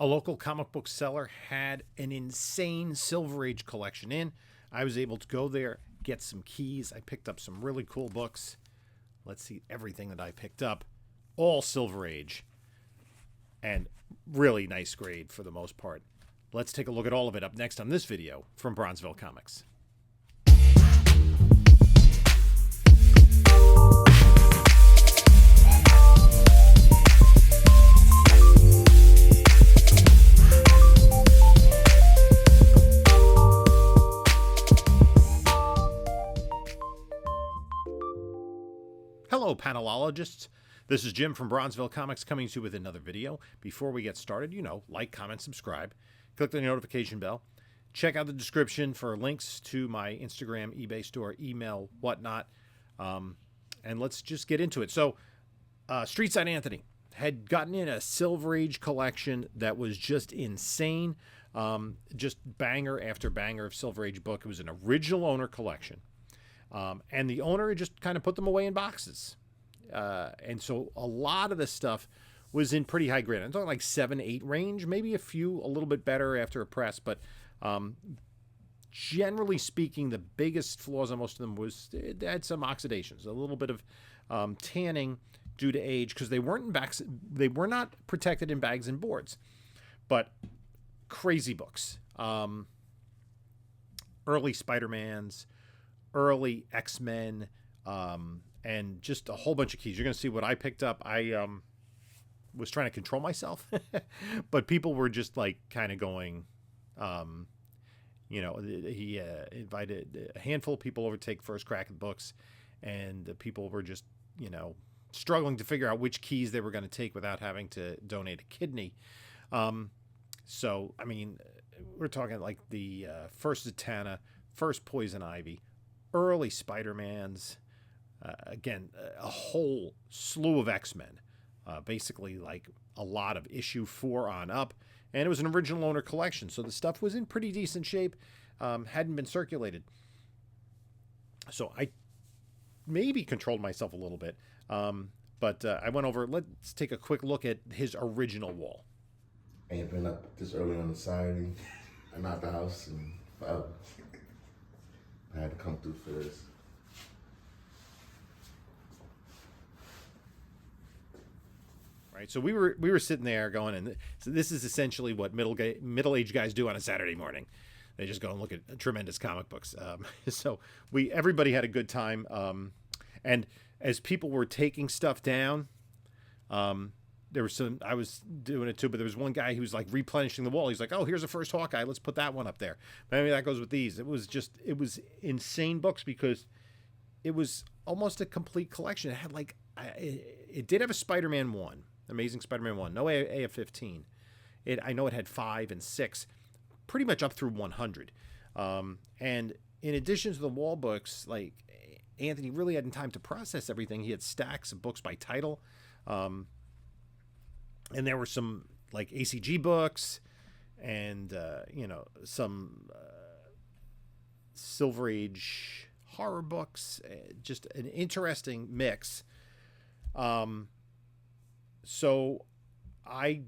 A local comic book seller had an insane Silver Age collection in. I was able to go there, get some keys. I picked up some really cool books. Let's see everything that I picked up. All Silver Age. And really nice grade for the most part. Let's take a look at all of it up next on this video from Bronzeville Comics. Hello, panelologists. This is Jim from Bronzeville Comics coming to you with another video. Before we get started, like, comment, subscribe, click the notification bell, check out the description for links to my Instagram, eBay store, email, whatnot, and let's just get into it. So, Streetside Anthony had gotten in a Silver Age collection that was just insane, just banger after banger of Silver Age book. It was an original owner collection. And the owner just kind of put them away in boxes. And so a lot of the stuff was in pretty high grade. I'm talking like 7, 8 range, maybe a few a little bit better after a press. But generally speaking, the biggest flaws on most of them was they had some oxidations, a little bit of tanning due to age because they weren't in bags. They were not protected in bags and boards. But crazy books. Early Spider-Mans, early X-Men, and just a whole bunch of keys. You're going to see what I picked up. I was trying to control myself, but people were just like kind of going, he invited a handful of people over to take first crack at books, and the people were just, struggling to figure out which keys they were going to take without having to donate a kidney. So, I mean, we're talking like the first Zatanna, first Poison Ivy, early Spider-Mans, again, a whole slew of X-Men, basically like a lot of issue 4 on up, and it was an original owner collection, so the stuff was in pretty decent shape, hadn't been circulated. So I maybe controlled myself a little bit, but I went over, let's take a quick look at his original wall. I ain't been up this early on the Saturday. I'm out the house and I had to come through for this. Right, so we were sitting there going, and so this is essentially what middle-aged guys do on a Saturday morning. They just go and look at tremendous comic books. So everybody had a good time, and as people were taking stuff down, there was some, I was doing it too, but there was one guy who was like replenishing the wall. He's like, oh, here's the first Hawkeye. Let's put that one up there. Maybe that goes with these. It was insane books because it was almost a complete collection. It had like, it did have a Spider-Man 1, Amazing Spider-Man 1, no AF-15. I know it had 5 and 6, pretty much up through 100. And in addition to the wall books, like Anthony really hadn't time to process everything. He had stacks of books by title. And there were some like ACG books and, some Silver Age horror books, just an interesting mix. So I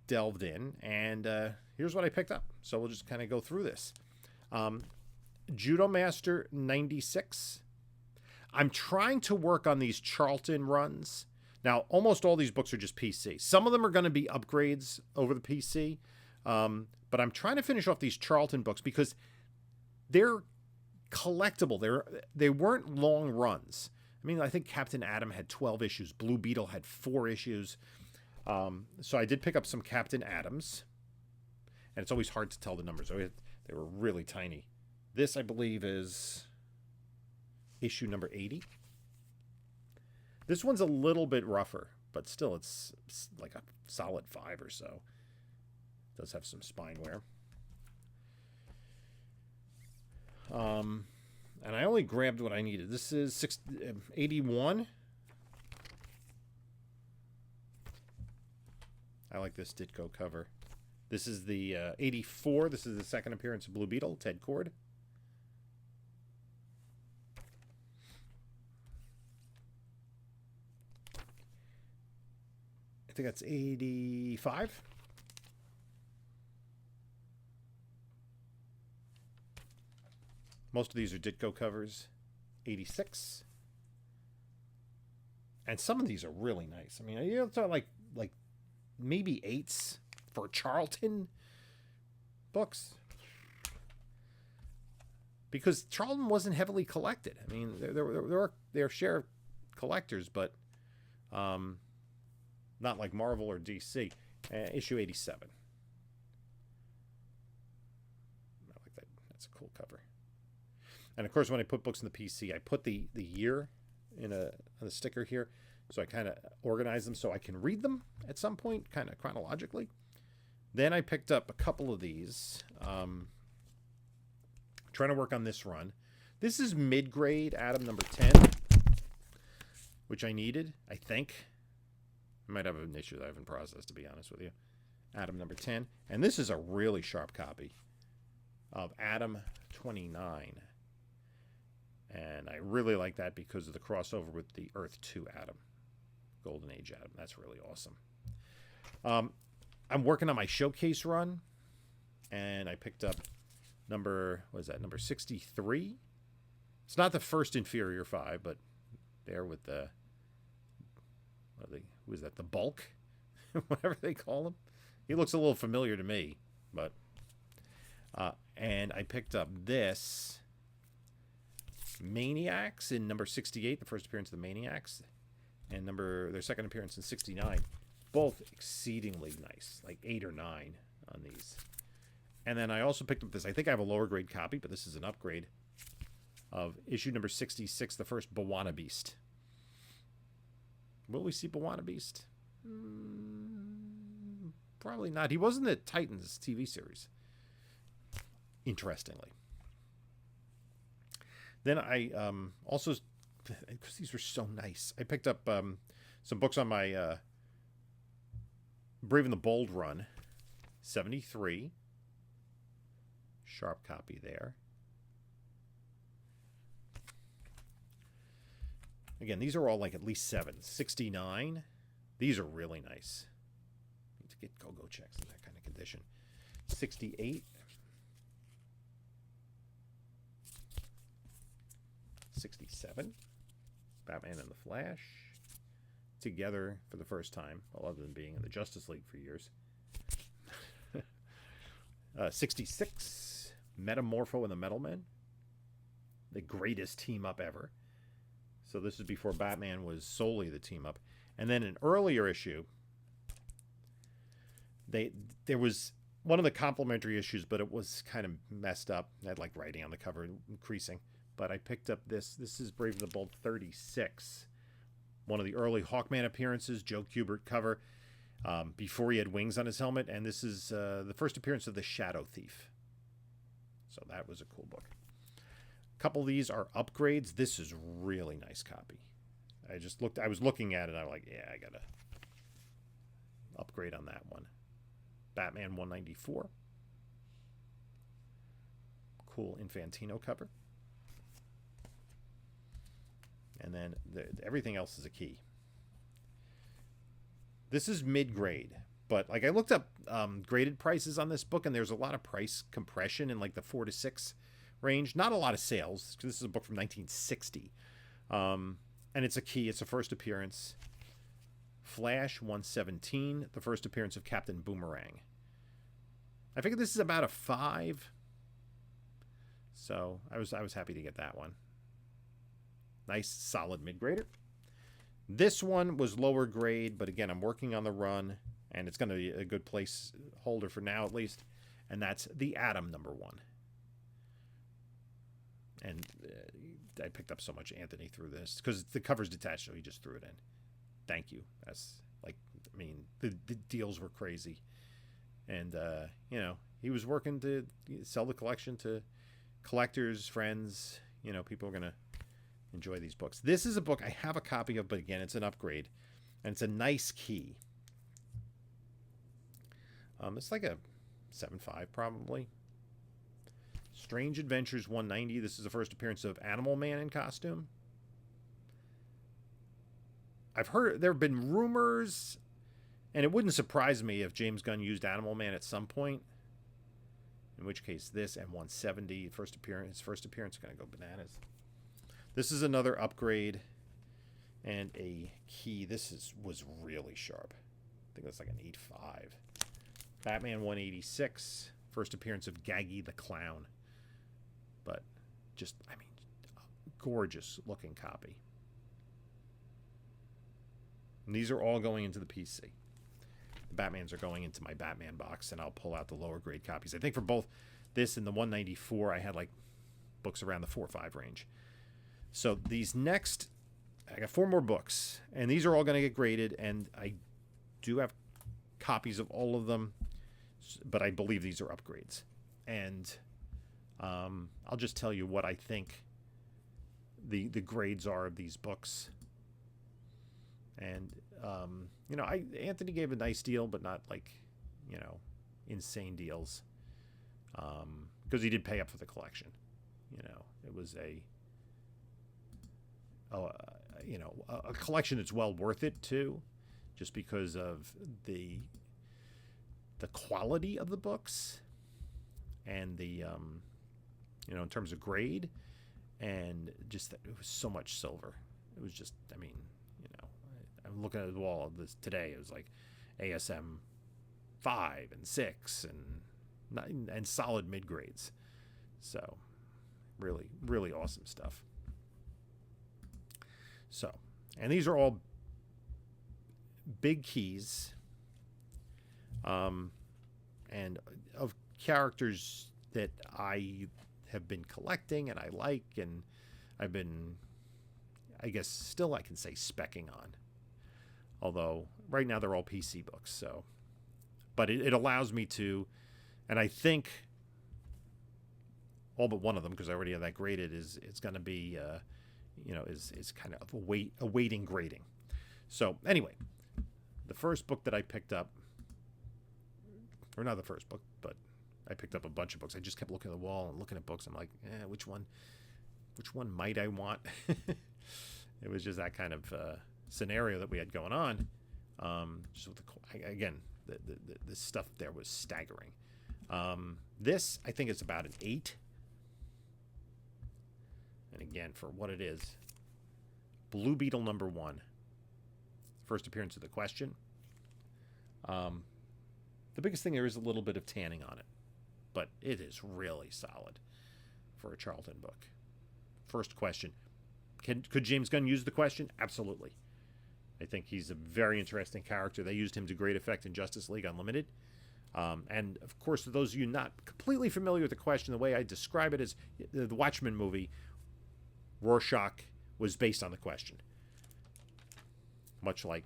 delved in and here's what I picked up. So we'll just kind of go through this. Judo Master 96. I'm trying to work on these Charlton runs. Now, almost all these books are just PC. Some of them are going to be upgrades over the PC, but I'm trying to finish off these Charlton books because they're collectible. They weren't long runs. I mean, I think Captain Atom had 12 issues. Blue Beetle had 4 issues. So I did pick up some Captain Atoms, and it's always hard to tell the numbers. They were really tiny. This, I believe, is issue number 80. This one's a little bit rougher, but still it's like a solid 5 or so. It does have some spine wear. And I only grabbed what I needed. This is 81. I like this Ditko cover. This is the 84. This is the second appearance of Blue Beetle, Ted Cord. I think that's 85. Most of these are Ditko covers. 86. And some of these are really nice. I mean, you know, it's like maybe 8s for Charlton books. Because Charlton wasn't heavily collected. I mean, there were their share of collectors, but not like Marvel or DC. Issue 87. I like that. That's a cool cover. And of course, when I put books in the PC, I put the year in a sticker here, so I kind of organize them so I can read them at some point, kind of chronologically. Then I picked up a couple of these. Trying to work on this run. This is mid-grade Atom number 10, which I needed, I think. I might have an issue that I haven't processed, to be honest with you. Atom number 10. And this is a really sharp copy of Atom 29. And I really like that because of the crossover with the Earth 2 Atom. Golden Age Atom. That's really awesome. I'm working on my showcase run. And I picked up number 63. It's not the first Inferior 5, but there with the... who is that? The Bulk? Whatever they call him. He looks a little familiar to me. But... and I picked up this... Maniacs in number 68, the first appearance of the Maniacs, and their second appearance in 69, both exceedingly nice, like 8 or 9 on these. And then I also picked up this, I think I have a lower grade copy, but this is an upgrade of issue number 66, the first Bawana Beast. Will we see Bawana Beast? Probably not. He was in the Titans TV series, interestingly. Then I also, because these were so nice, I picked up some books on my Brave and the Bold run. 73. Sharp copy there. Again, these are all like at least 7s. 69. These are really nice. Need to get go-go checks in that kind of condition. 68. 67. Batman and the Flash. Together for the first time, well, other than being in the Justice League for years. 66. Metamorpho and the Metal Men. The greatest team-up ever. So this is before Batman was solely the team-up. And then an earlier issue, there was one of the complimentary issues, but it was kind of messed up. It had like writing on the cover increasing. But I picked up this. This is Brave and the Bold 36. One of the early Hawkman appearances, Joe Kubert cover, before he had wings on his helmet. And this is the first appearance of the Shadow Thief. So that was a cool book. A couple of these are upgrades. This is really nice copy. I was looking at it, and I was like, yeah, I got to upgrade on that one. Batman 194. Cool Infantino cover. And then everything else is a key. This is mid-grade, but like I looked up graded prices on this book, and there's a lot of price compression in like the 4 to 6 range. Not a lot of sales, because this is a book from 1960. And it's a key. It's a first appearance. Flash 117, the first appearance of Captain Boomerang. I figured this is about a 5. So I was happy to get that one. Nice, solid mid-grader. This one was lower grade, but again, I'm working on the run, and it's going to be a good place holder for now, at least. And that's the Atom number 1. And I picked up so much Anthony through this, because the cover's detached, so he just threw it in. Thank you. That's, like, I mean, the deals were crazy. And, you know, he was working to sell the collection to collectors, friends. You know, people are going to enjoy these books. This is a book I have a copy of, but again, it's an upgrade, and it's a nice key. It's like a 7.5 probably. Strange Adventures 190. This is the first appearance of Animal Man in costume. I've heard there have been rumors, and it wouldn't surprise me if James Gunn used Animal Man at some point. In which case, this and 170, his first appearance, going to go bananas. This is another upgrade and a key. Was really sharp. I think that's like an 8.5. Batman 186, first appearance of Gaggy the Clown. But just, I mean, gorgeous looking copy. And these are all going into the PC. The Batmans are going into my Batman box, and I'll pull out the lower grade copies. I think for both this and the 194, I had like books around the 4 or 5 range. So these next, I got 4 more books, and these are all going to get graded, and I do have copies of all of them, but I believe these are upgrades. And I'll just tell you what I think the grades are of these books. And Anthony gave a nice deal, but not like, insane deals, because he did pay up for the collection. It was a collection that's well worth it too, just because of the quality of the books and the in terms of grade, and just that it was so much silver. It was just, I'm looking at the wall of this today. It was like ASM 5 and 6 and solid mid grades. So really, really awesome stuff. So, and these are all big keys, and of characters that I have been collecting and I like, and I've been, I guess, still I can say specking on. Although right now they're all PC books, so, but it allows me to, and I think all but one of them, because I already have that graded, it's going to be, is kind of awaiting grading. So anyway, the first book that I picked up, or not the first book, but I picked up a bunch of books. I just kept looking at the wall and looking at books. I'm like, which one might I want? It was just that kind of scenario that we had going on. Just with the stuff there was staggering. This, I think, is about an 8. And again, for what it is, Blue Beetle #1. First appearance of the Question. The biggest thing there is a little bit of tanning on it, but it is really solid for a Charlton book. First Question. Could James Gunn use the Question? Absolutely. I think he's a very interesting character. They used him to great effect in Justice League Unlimited. And, of course, for those of you not completely familiar with the Question, the way I describe it is the Watchmen movie, Rorschach was based on the Question. Much like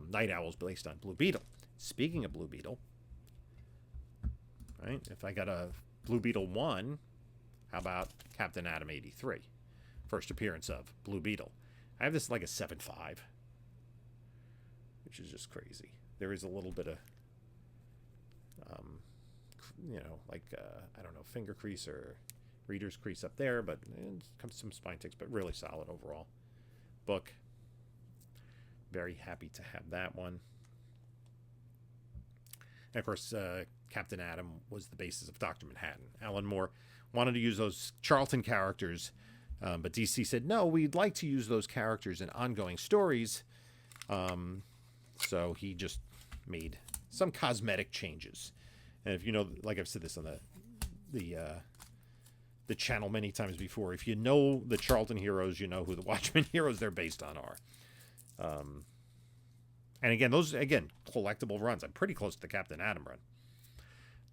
Night Owl's based on Blue Beetle. Speaking of Blue Beetle, right? If I got a Blue Beetle 1, how about Captain Atom 83? First appearance of Blue Beetle. I have this like a 7.5, which is just crazy. There is a little bit of, I don't know, finger crease or reader's crease up there, but it comes some spine ticks, but really solid overall book. Very happy to have that one. And of course, Captain Atom was the basis of Dr. Manhattan. Alan Moore wanted to use those Charlton characters, but DC said, no, we'd like to use those characters in ongoing stories. So he just made some cosmetic changes. And if you know, like I've said this on the channel many times before, if you know the Charlton heroes, you know who the Watchmen heroes they're based on are. And again, those, collectible runs. I'm pretty close to the Captain Atom run.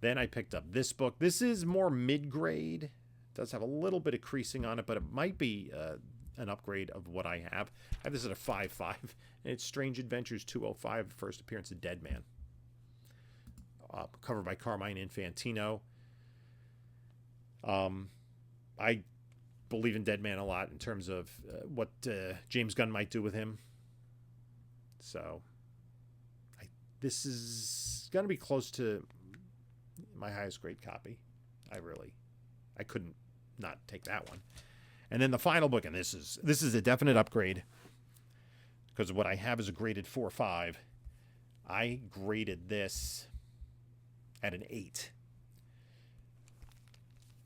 Then I picked up this book. This is more mid-grade. It does have a little bit of creasing on it, but it might be an upgrade of what I have. I have this at a 5.5, and it's Strange Adventures 205, first appearance of Deadman. Covered by Carmine Infantino. I believe in Deadman a lot in terms of what James Gunn might do with him. So this is going to be close to my highest grade copy. I couldn't not take that one. And then the final book, and this is a definite upgrade because what I have is a graded 4.5. I graded this at an 8.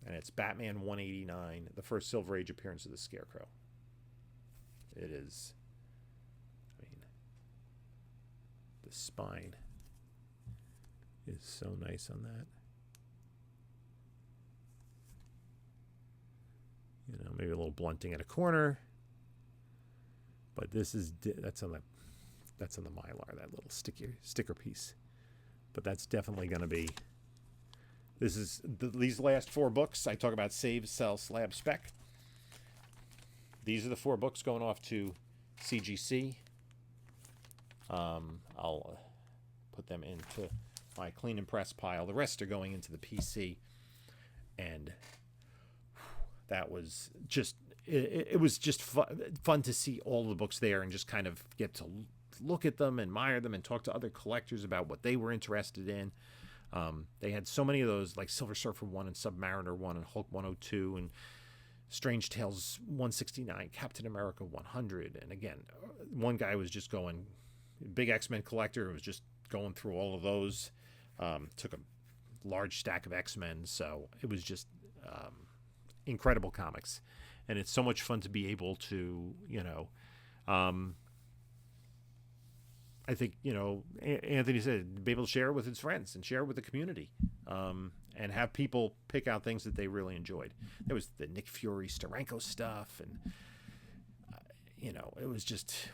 And it's Batman 189, the first Silver Age appearance of the Scarecrow. It is, I mean, the spine is so nice on that. You know, maybe a little blunting at a corner, but this is that's on the Mylar, that little sticker piece. But that's definitely going to be. This is these last 4 books. I talk about Save, Sell, Slab, Spec. These are the 4 books going off to CGC. I'll put them into my clean and press pile. The rest are going into the PC, and that was just it was just fun to see all the books there and just kind of get to look at them, admire them, and talk to other collectors about what they were interested in. They had so many of those, like Silver Surfer 1 and Submariner 1 and Hulk 102 and Strange Tales 169, Captain America 100. And again, one guy was just going, big X-Men collector, was just going through all of those. Took a large stack of X-Men. So it was just incredible comics. And it's so much fun to be able to, you know, I think, you know, Anthony said, be able to share it with his friends and share it with the community, and have people pick out things that they really enjoyed. There was the Nick Fury Steranko stuff, and, you know, it was just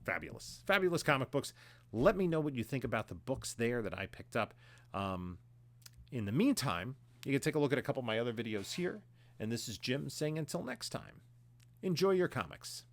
fabulous. Fabulous comic books. Let me know what you think about the books there that I picked up. In the meantime, you can take a look at a couple of my other videos here. And this is Jim saying until next time, enjoy your comics.